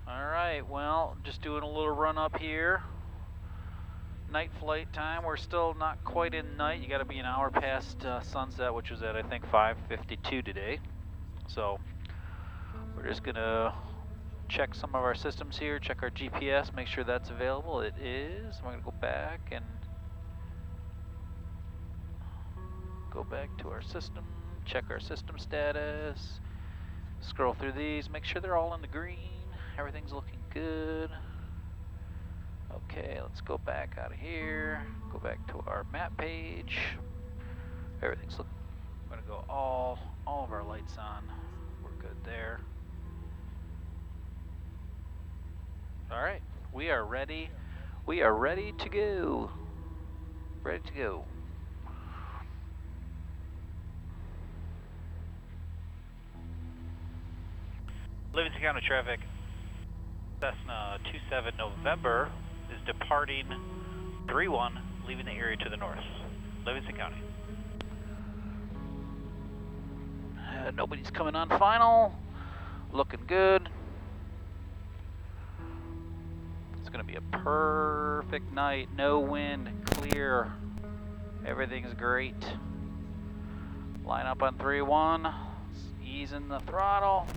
Alright, well, just doing a little run up here. Night flight time. We're still not quite in night. You got to be an hour past sunset, which was at I think 5:52 today. So we're just gonna check some of our systems here, check our GPS, make sure that's available. It is. We're gonna go back to our system, check our system status, scroll through these, make sure they're all in the green. Everything's looking good. Okay, let's go back out of here, go back to our map page. Everything's looking, I'm gonna go all of our lights on. We're good there. All right, we are ready. We are ready to go. Ready to go. Livingston County traffic. Cessna 27 November is departing 31, leaving the area to the north. Livingston County. Nobody's coming on final. Looking good. It's going to be a perfect night. No wind, clear. Everything's great. Line up on 3-1. Easing the throttle.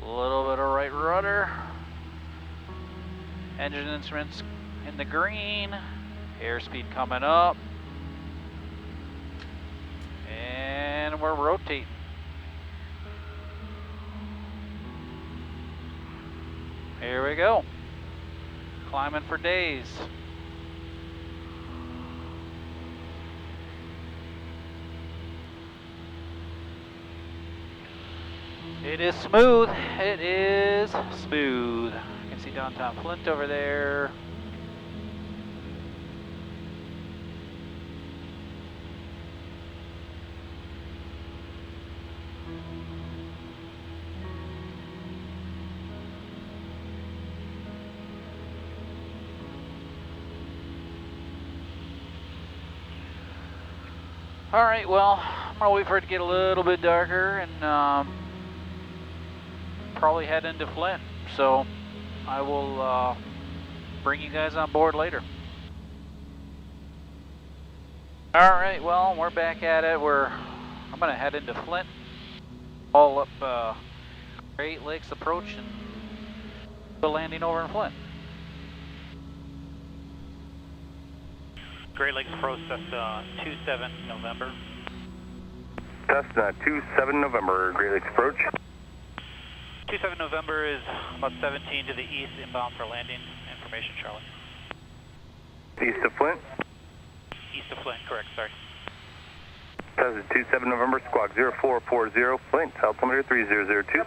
A little bit of right rudder. Engine instruments in the green. Airspeed coming up. And we're rotating. Here we go. Climbing for days. It is smooth. It is smooth. You can see downtown Flint over there. All right, well, I'm gonna wait for it to get a little bit darker and probably head into Flint. So I will bring you guys on board later. All right, well, we're back at it. I'm gonna head into Flint, all up Great Lakes approach and the landing over in Flint. Great Lakes approach, Cessna 27 November. Cessna 27 November, Great Lakes approach. 27 November is about 17 to the east, inbound for landing. Information, Charlie. East of Flint? East of Flint, correct, sorry. Cessna 27 November, squawk 0440, Flint, altimeter 3002.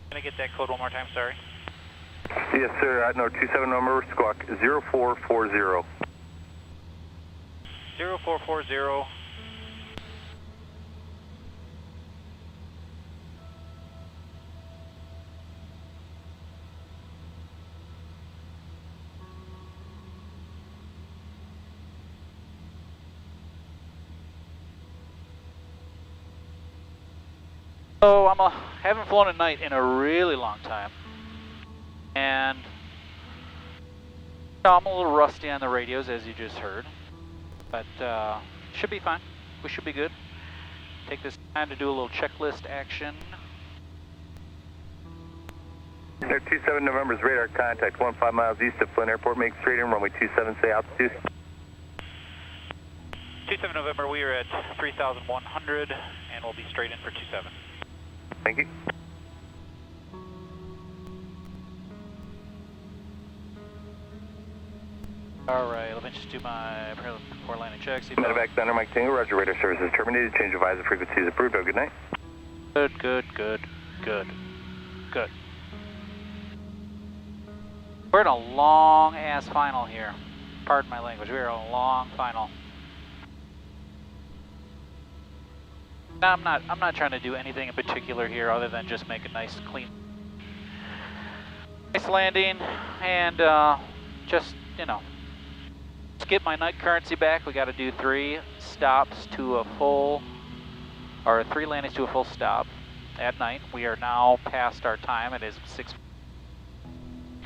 Can I get that code one more time, sorry? Yes, sir, no, 27 November, squawk 0440. 0440. So I haven't flown at night in a really long time, and I'm a little rusty on the radios, as you just heard, but should be fine. We should be good. Take this time to do a little checklist action. Air 27 November's radar contact 15 miles east of Flint Airport. Make straight in runway 27, say altitude. 27 November, we are at 3,100, and we'll be straight in for 27. Thank you. All right, let me just do my before landing check. Medevac Thunder, Mike Tango, Roger, radar services terminated. Change of visor frequencies approved. Have a good night. Good, good, good, good, good. We're in a long-ass final here. Pardon my language, we're in a long final. I'm not trying to do anything in particular here other than just make a nice clean landing and just, you know, to get my night currency back, we got to do 3 stops to a full, or 3 landings to a full stop. at night. We are now past our time. It is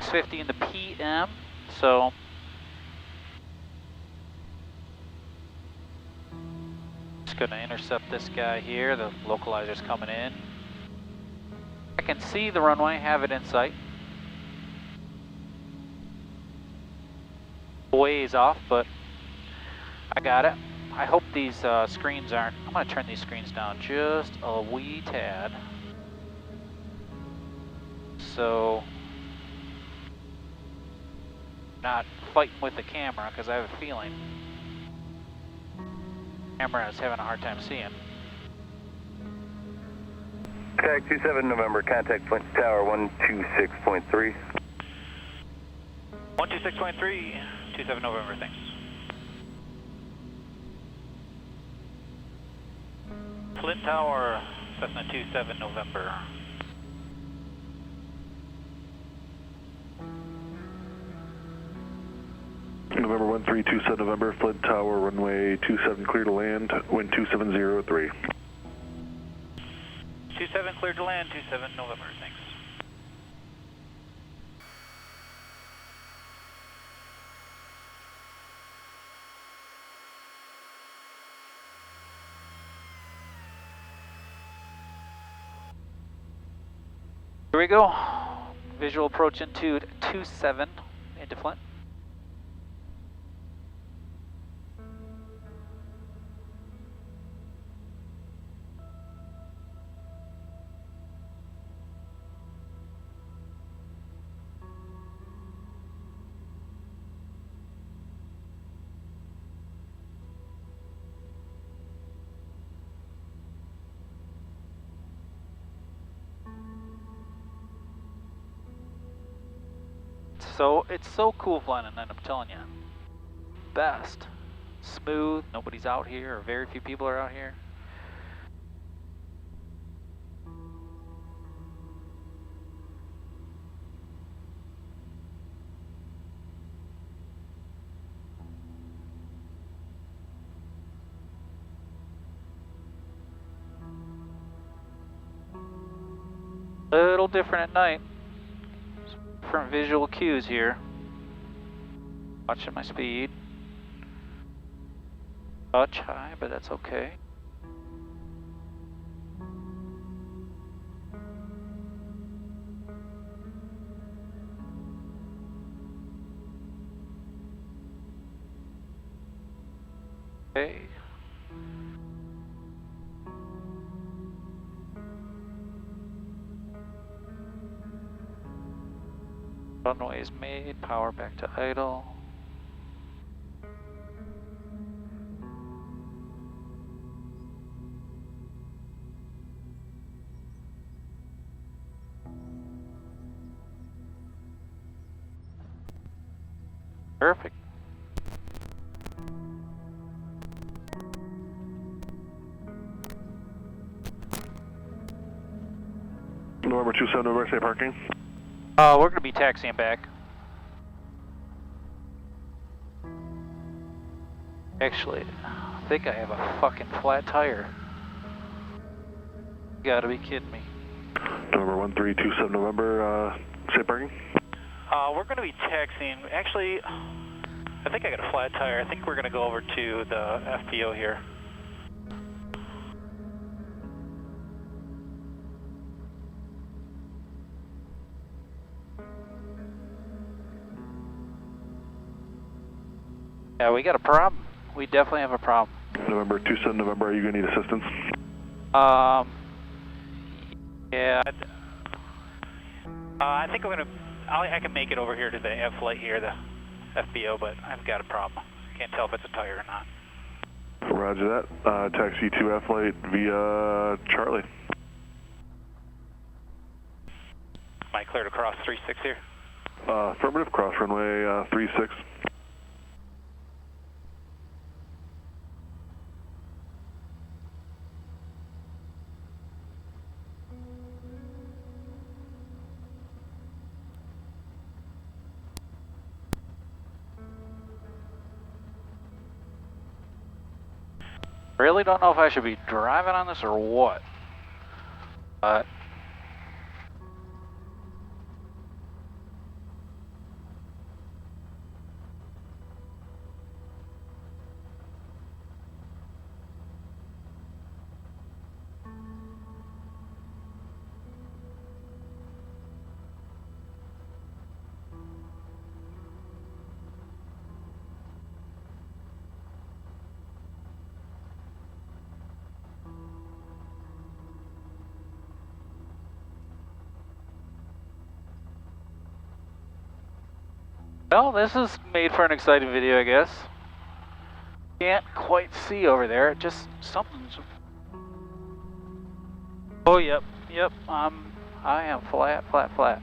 6:50 in the PM, so just going to intercept this guy here. The localizer's coming in. I can see the runway, have it in sight. Ways off, but I got it. I hope these screens aren't, I'm going to turn these screens down just a wee tad. So, not fighting with the camera, because I have a feeling the camera is having a hard time seeing. Tag 27 November, contact Flint Tower 126.3. 126.3, 27 November, thanks. Flint Tower, Cessna 27 November. November 1327 November, Flint Tower, runway 27 clear to land, wind 2703. 27 clear to land, 27 November, thanks. Here we go. Visual approach into 27 into Flint. So it's so cool flying at night, I'm telling you. Best. Smooth, nobody's out here, or very few people are out here. Little different at night. Different visual cues here. Watching my speed. Touch high, but that's okay. Okay. Runway is made, power back to idle. Perfect. November 27 November, stay parking. We're going to be taxiing back. Actually, I think I have a fucking flat tire. You gotta be kidding me. November 1327 November, stay parking. We're going to be taxiing. Actually, I think I got a flat tire. I think we're going to go over to the FBO here. Yeah, we got a problem. We definitely have a problem. November 27 November, are you going to need assistance? Yeah. I think I'm going to... I can make it over here to the F-Flight here, the FBO, but I've got a problem. Can't tell if it's a tire or not. Roger that. Taxi to F-Flight via Charlie. Am I clear to cross 36 here? Affirmative, cross runway 36. Really don't know if I should be driving on this or what. Well, this is made for an exciting video, I guess. Can't quite see over there. Just something's. Oh, yep. I am flat.